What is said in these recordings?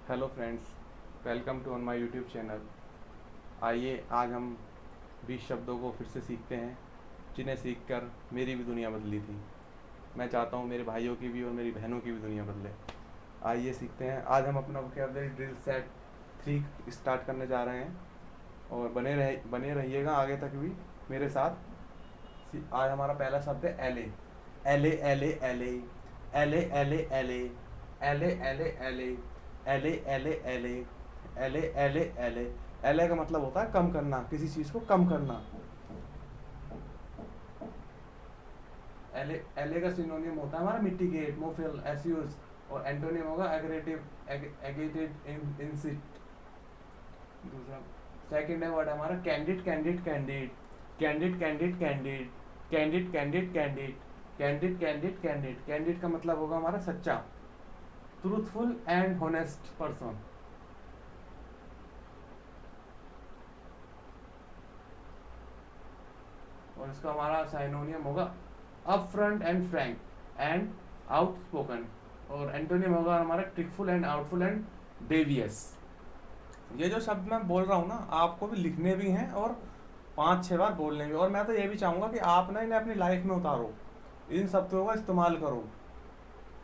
Hello friends, welcome to on my YouTube channel. आइए आज हम 20 शब्दों को फिर से सीखते हैं जिन्हें सीखकर मेरी भी दुनिया बदली थी। मैं चाहता हूँ मेरे भाइयों की भी और मेरी बहनों की भी दुनिया बदले। आइए सीखते हैं। आज हम अपना वोकैबुलरी ड्रिल सेट 3 स्टार्ट करने जा रहे हैं और बने रहिएगा आगे तक भी मेरे साथ। आज हमारा पहला शब्द है एले। एले एले एले एले एले एले एले एले एले एले एले एले एले एले एले। एले का मतलब होता है कम करना, किसी चीज को कम करना। एले एले का सिनोनियम होता है हमारा मिटिगेट, मोफिल, एस्यूज, और एंटोनियम होगा एग्रेटिव, एगेटेड, इंसिट। दूसरा सेकंड है वर्ड हमारा candid candid candid candid candid candid candid candid candid candid candid candid. Candid का मतलब होगा हमारा सच्चा, ट्रूथफुल एंड होनेस्ट पर्सन। और इसका हमारा साइनोनियम होगा upfront and Frank and outspoken. और एंटोनियम होगा हमारा ट्रिकफुल एंड आउटफुल एंड डेवियस। ये जो शब्द मैं बोल रहा हूँ ना, आपको भी लिखने भी हैं और 5-6 बार बोलने भी। और मैं तो ये भी चाहूँगा कि आप ना इन्हें अपनी लाइफ में उतारो, इन शब्दों का इस्तेमाल करो,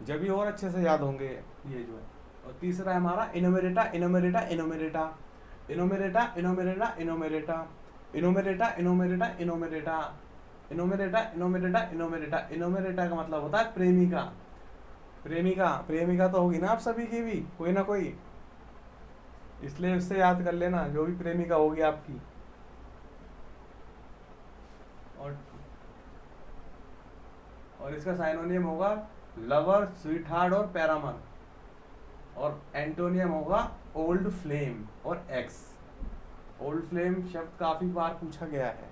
जब भी और अच्छे से याद होंगे ये जो है। और तीसरा है हमारा इनोमेरेटा इनोमेरेटा इनोमेरेटा इनोमेरेटा इनोमेरेटा इनोमेरेटा इनोमेरेटा इनोमेरेटा इनोमेरेटा इनोमेरेटा इनोमेरेटा इनोमेरेटा। इनोमेरेटा का मतलब होता है प्रेमिका। प्रेमिका प्रेमिका तो होगी ना आप सभी की भी कोई ना कोई, इसलिए उससे याद कर लेना जो भी प्रेमिका होगी आपकी। और इसका साइनोनियम होगा लवर, स्वीटहार्ट और पैरामर। और एंटोनियम होगा ओल्ड फ्लेम और एक्स। ओल्ड फ्लेम शब्द काफी बार पूछा गया है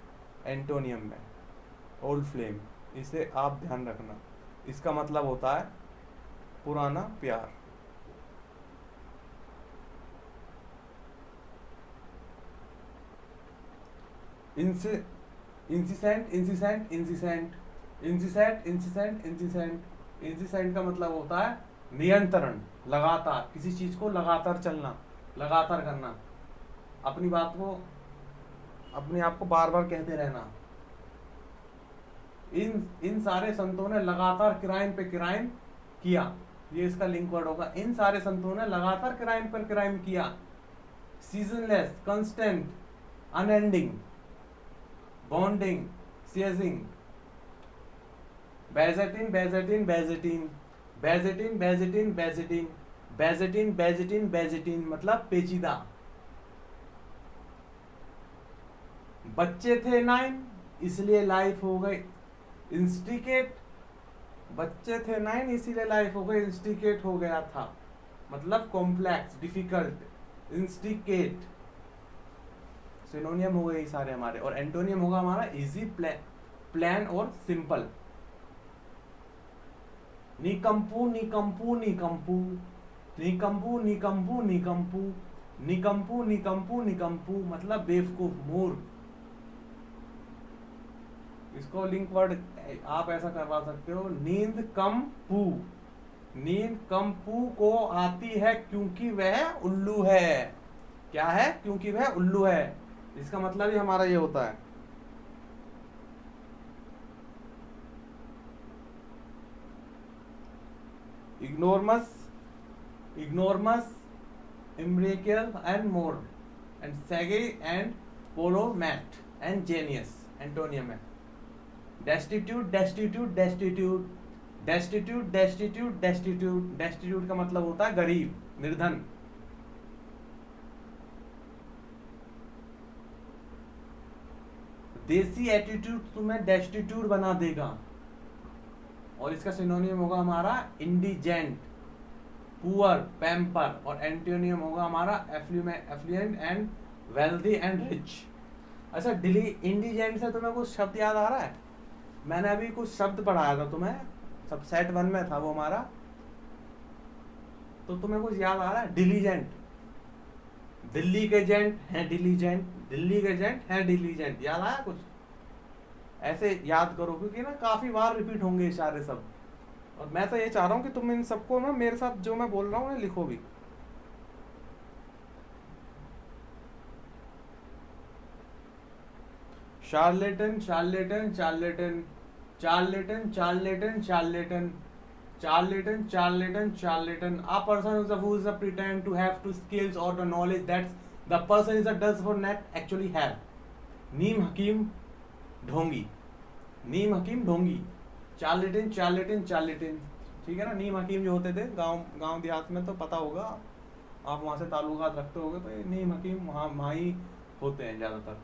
एंटोनियम में, ओल्ड फ्लेम, इसे आप ध्यान रखना। इसका मतलब होता है पुराना प्यार। इनसे इंसिसेंट इंसिसेंट इंसिसेंट इंसिसेंट इंसिसेंट इंसिसेंट। इंसिसेंट का मतलब होता है नियंत्रण, लगातार, किसी चीज को लगातार चलना, लगातार करना, अपनी बात को, अपने आप को बार बार कहते रहना। इन सारे संतों ने लगातार क्राइम पे क्राइम किया, ये इसका लिंक वर्ड होगा। इन सारे संतों ने लगातार क्राइम पर क्राइम किया। सीजनलेस, कंस्टेंट, अनएंडिंग, बॉन्डिंग, सीजिंग। बेजेटिन बेजेटिन बेजेटिन बेजेटिन बेजेटिन बेजेटिन बेजेटिन बेजेटिन बेजेटिन मतलब पेचीदा। बच्चे थे 9 इसलिए लाइफ हो गई इंस्टिकेट। बच्चे थे 9 इसीलिए लाइफ हो गई इंस्टिकेट हो गया था, मतलब कॉम्प्लेक्स, डिफिकल्ट, इंस्टिकेट। सिनोनियम हो गए सारे हमारे। और एंटोनियम होगा हमारा इजी, प्लान और सिंपल। निकम्पू निकम्पू निकम्पू निकम्पू निकम्पू निकम्पू निकम्पू निकम्पू निकम्पू मतलब बेवकूफ, मूर्ख। इसको लिंक वर्ड आप ऐसा करवा सकते हो, नींद कम पू। नींद कम पू को आती है क्योंकि वह उल्लू है। क्या है? क्योंकि वह उल्लू है। इसका मतलब ही हमारा ये होता है। Ignoramus, ignoramus, imbecile and moron and sage and polymath and genius. Antonym है destitute destitute destitute destitute destitute destitute. Destitute का मतलब होता है गरीब, निर्धन। देसी एटीट्यूड तुम्हें डेस्टिट्यूट बना देगा। और इसका सिनोनियम होगा हमारा इंडिजेंट, पुअर, पैम्पर। और एंटोनियम होगा हमारा affluent and wealthy and rich. अच्छा, इंडिजेंट से तुम्हें कुछ शब्द याद आ रहा है? मैंने अभी कुछ शब्द पढ़ाया था तुम्हें, सब सेट 1 में था वो हमारा, तो तुम्हें कुछ याद आ रहा है? डिलीजेंट, दिल्ली के जेंट है डिलीजेंट, दिल्ली के जेंट है डिलीजेंट। याद आया कुछ? ऐसे याद करो क्योंकि ना काफी बार रिपीट होंगे सारे शब्द। और मैं तो ये चाह रहा हूँ कि तुम इन सबको ना मेरे साथ जो मैं बोल रहा हूँ लिखो भी। charlatan, charlatan, charlatan, charlatan, charlatan, charlatan, charlatan, charlatan, charlatan. A person who is a pretend to have two skills or the knowledge that the person is a does for not actually have. नीम हकीम ढोंगी, नीम हकीम ढोंगी, चार्लेटन चार्लेटन चार्लेटन, ठीक है ना। नीम हकीम जो होते थे गांव देहात में, तो पता होगा, आप वहां से ताल्लुकात रखते होगे, तो ये नीम हकीम वहाँ ही होते हैं ज्यादातर।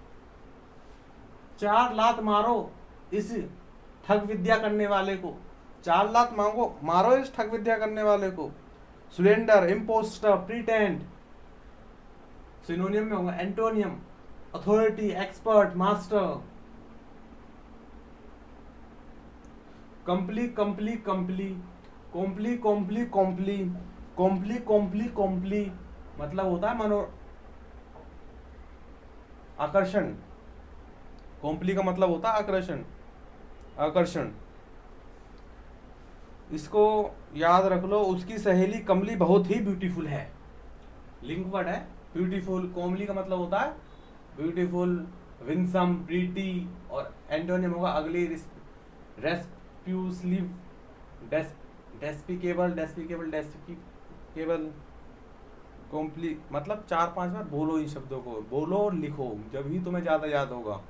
4 लात मारो इस ठग विद्या करने वाले को, 4 लात मारो इस ठग विद्या करने वाले को। स्लेंडर, इम्पोस्टर, प्रीटेंड, सिनोनियम में होगा। Antonym, authority, expert, master. Comply comply comply, comply comply comply, comply comply comply मतलब होता है मनो आकर्षण। कॉम्पली का मतलब होता है आकर्षण, आकर्षण। इसको याद रख लो। उसकी सहेली कमली बहुत ही ब्यूटीफुल है, लिंक वर्ड है ब्यूटीफुल। कोमली का मतलब होता है ब्यूटीफुल, विंसम, प्रीटी। और एंटोनियम होगा अगली, रेस्प्यूसिव, डेस्पिकेबल, डेस्पिकेबल, डेस्पिकेबल, कॉम्पली। मतलब 4-5 बार बोलो इन शब्दों को, बोलो और लिखो, जब ही तुम्हें ज्यादा याद होगा।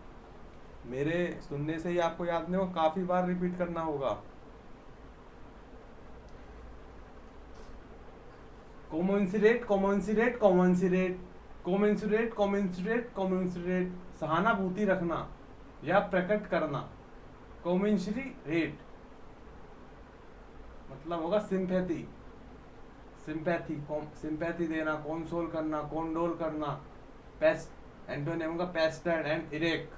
मेरे सुनने से ही आपको याद नहीं होगा, काफी बार रिपीट करना होगा। कॉमेंसरेट, कॉमेंसरेट, कॉमेंसरेट, कॉमेंसरेट, कॉमेंसरेट, कॉमेंसरेट, सहानुभूति रखना या प्रकट करना। कॉमेंसरेट मतलब होगा सिंपैथी, सिंपैथी, सिंपैथी देना, कंसोल करना, कंडोल करना। पेस्ट, एंटोनियम होगा pasted and erect.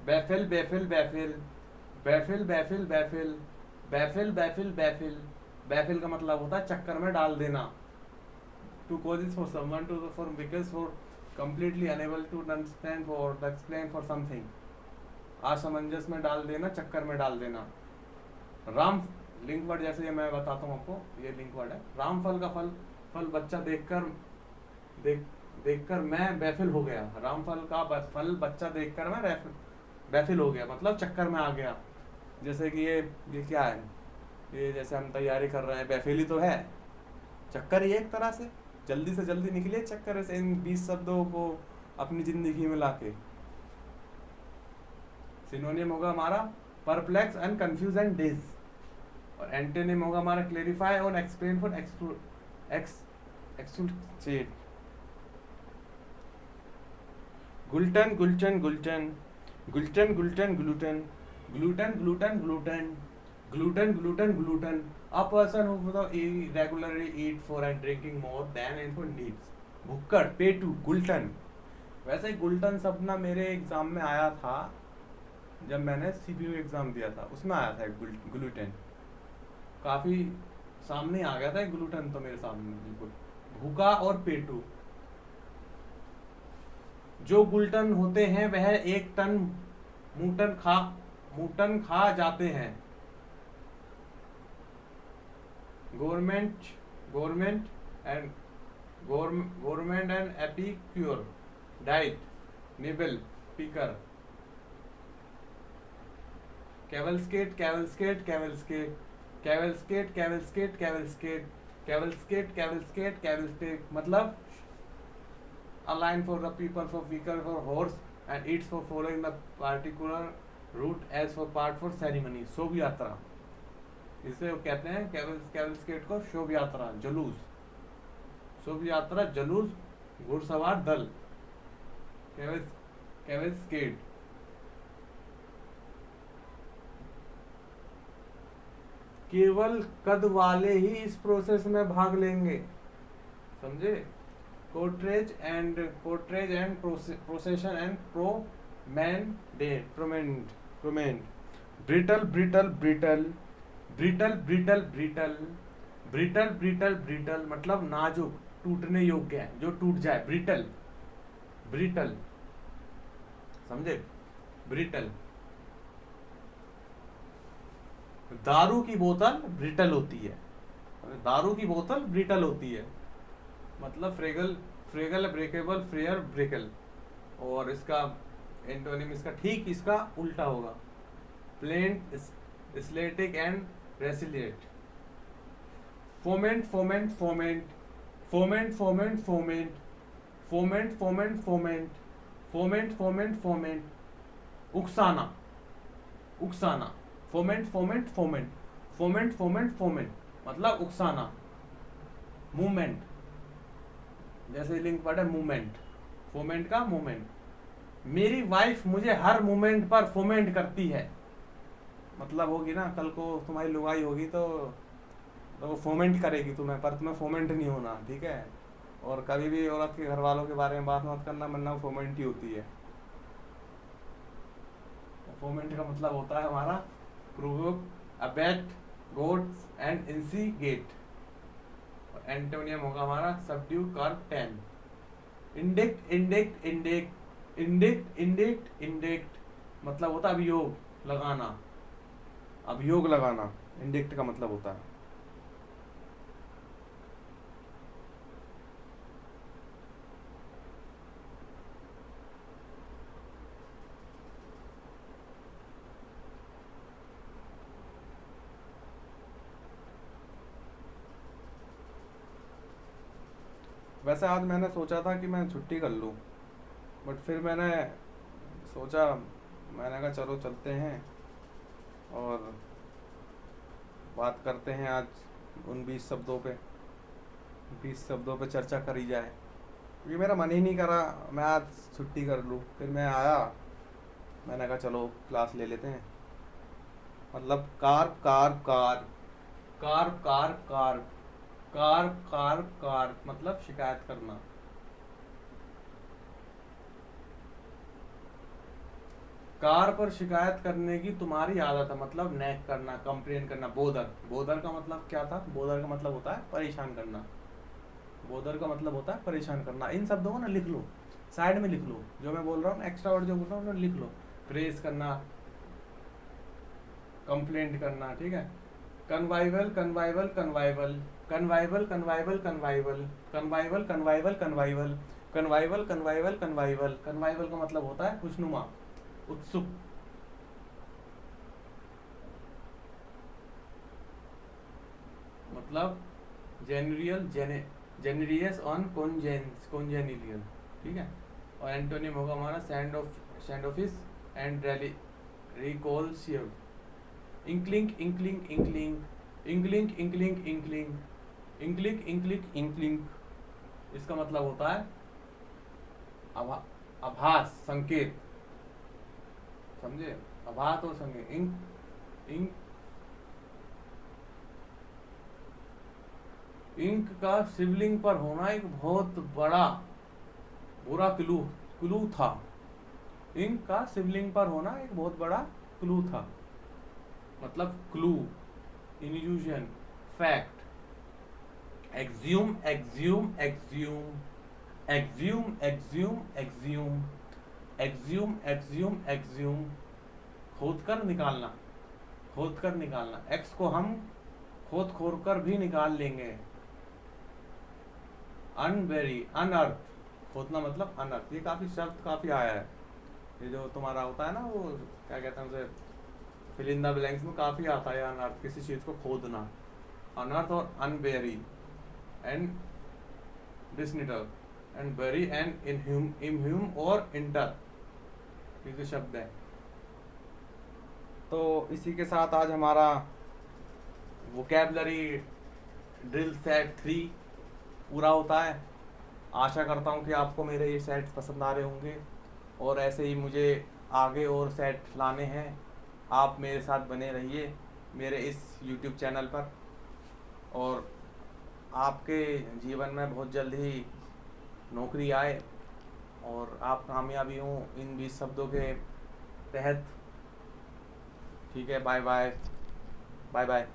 Baffle, baffle, baffle, baffle, baffle, baffle, baffle, baffle, baffle. Baffle का मतलब होता है चक्कर में डाल देना। To causes for someone, to for because, for completely unable to understand, for the explain, for something. असमंजस में डाल देना, चक्कर में डाल देना। राम, लिंक वर्ड, जैसे ये मैं बताता हूँ आपको, ये लिंक वर्ड है। रामफल का फल बच्चा देखकर मैं बैफिल हो गया। रामफल का फल बच्चा देखकर मैं बैफिल हो गया, मतलब चक्कर में आ गया। जैसे कि ये क्या है, ये जैसे हम तैयारी कर रहे हैं, बैफिली तो है, चक्कर ही एक तरह से। जल्दी से जल्दी निकलिए चक्कर से इन 20 शब्दों को अपनी जिंदगी में लाके। सिनोनियम होगा हमारा perplex and confuse and daze. और एंटोनिम होगा हमारा क्लेरिफाई और explain for elucidate. Glutton, glutton, glutton, glutton, glutton, glutton, glutton, glutton, glutton, gluten, gluten, gluten. A person who regularly eat for and drinking more than info needs. भुक्कड़, पेटू, गुल्टन। वैसे ही गुल्टन शब्द ना मेरे exam में आया था, जब मैंने सीपीयू एग्जाम दिया था, उसमें आया था ग्लूटेन। काफी सामने आ गया था ग्लूटेन, तो मेरे सामने बिल्कुल। भूखा और पेटू। जो गुल्टन होते हैं वह 1 टन मूटन खा जाते हैं। Government and epicure diet, nibble, पीकर। कैवलस्केट, कैवलस्केट, कैवलस्केट, कैवलस्केट, कैवलस्केट, कैवलस्केट, कैवलस्केट, कैवलस्केट, कैवलस्केट मतलब a line for the people, for vehicle, for horse, and it's for following the particular route as for part for ceremony। शोभ यात्रा, इसे कहते हैं कैवलस्केट को शोभ यात्रा, जुलूस। शोभ यात्रा, जुलूस, घुड़सवार दल, कैवलस्केट। केवल कद वाले ही इस प्रोसेस में भाग लेंगे, समझे। Cortege and procession and promenade. Brittle, brittle, brittle, brittle, brittle, brittle, brittle, brittle, brittle मतलब नाजुक, टूटने योग्य है, जो टूट जाए। ब्रिटल, ब्रिटल, समझे, ब्रिटल। दारू की बोतल ब्रिटल होती है, दारू की बोतल ब्रिटल होती है, मतलब फ्रेगल, ब्रेकेबल, फ्रेयर, ब्रेकल। और इसका एंटोनिम इसका ठीक इसका उल्टा होगा, plaint, स्लेटिक and रेसिलिएट। Foment foment foment, foment foment foment, foment foment foment, foment foment foment, उकसाना, उकसाना, foment foment foment, foment foment foment मतलब उकसाना। मूवमेंट, जैसे लिंक वर्ड है मूवमेंट, फोमेंट का मूवमेंट। मेरी वाइफ मुझे हर मूवमेंट पर फोमेंट करती है, मतलब होगी ना कल को तुम्हारी लुगाई होगी तो वो फोमेंट करेगी तुम्हें, पर तुम्हें फोमेंट नहीं होना, ठीक है। और कभी भी औरत के घर वालों के बारे में बात मत करना, वरना फोमेंट ही होती है। फोमेंट का मतलब होता है हमारा provoke, abet, goads and instigate. Antonym होगा हमारा subdue, curb, tame. Indict indict indict, indict indict indict मतलब होता है अभियोग लगाना, अभियोग लगाना, इंडिक्ट का मतलब होता है। वैसे आज मैंने सोचा था कि मैं छुट्टी कर लूँ, बट फिर मैंने सोचा, मैंने कहा चलो चलते हैं और बात करते हैं आज उन 20 शब्दों पे, 20 शब्दों पे चर्चा करी जाए। क्योंकि मेरा मन ही नहीं करा मैं आज छुट्टी कर लूँ। फिर मैं आया, मैंने कहा चलो क्लास ले लेते हैं। मतलब carb carb carb, carb carb carb, carb carb carb मतलब शिकायत करना। कार पर शिकायत करने की तुम्हारी आदत है, मतलब नैक करना, कंप्लेन करना। बोदर, बोदर का मतलब क्या था? बोदर का मतलब होता है परेशान करना। बोदर का मतलब होता है परेशान करना। इन शब्दों को ना लिख लो, साइड में लिख लो, जो मैं बोल रहा हूँ एक्स्ट्रा वर्ड जो बोल रहा हूँ लिख लो। प्रेस करना, कंप्लेंट करना, ठीक है। कन्वाइवल कन्वाइवल कन्वाइवल, कन्वाइवल कन्वाइवल कन्वाइवल, कन्वाइवल कन्वाइवल कन्वाइवल, कन्वाइवल कन्वाइवल कन्वाइवल। कन्वाइवल का मतलब होता है खुशनुमा, उत्सुक। मतलब जेनुरियल, जेनेरियस ऑन कॉन्जेनिलियल, ठीक है। और एंटोनिम होगा हमारा standoffish and reclusive. Inkling inkling inkling, inkling inkling inkling, inkling inkling inkling. इसका मतलब होता है आभास, संकेत, समझे? आभास और संकेत। इंक इंक का शिवलिंग पर होना एक बहुत बड़ा बुरा क्लू था। इंक का शिवलिंग पर होना एक बहुत बड़ा क्लू था। मतलब clue, illusion, fact. Axiom Axiom Axiom, Axiom Axiom Axiom, Axiom Axiom Axiom. खोद कर निकालना, खोद कर निकालना। एक्स को हम खोद खोद कर भी निकाल लेंगे। अनबेरी, अनअर्थ, खोदना मतलब अनअर्थ। ये काफी शब्द काफी आया है, ये जो तुम्हारा होता है ना, वो क्या कहते हैं उसे, फिल इन द ब्लैंक्स में काफी आता है अनअर्थ, किसी चीज को खोदना। अनअर्थ और अनबेरी एंड डिसनिटर एंड बेरी एंड इनह्यूम और इंटर, ये जो शब्द है। तो इसी के साथ आज हमारा वोकैबुलरी ड्रिल सेट 3 पूरा होता है। आशा करता हूँ कि आपको मेरे ये सेट पसंद आ रहे होंगे, और ऐसे ही मुझे आगे और सेट लाने हैं। आप मेरे साथ बने रहिए मेरे इस YouTube चैनल पर, और आपके जीवन में बहुत जल्द ही नौकरी आए और आप कामयाबी हों इन 20 शब्दों के तहत। ठीक है, बाय बाय, बाय बाय।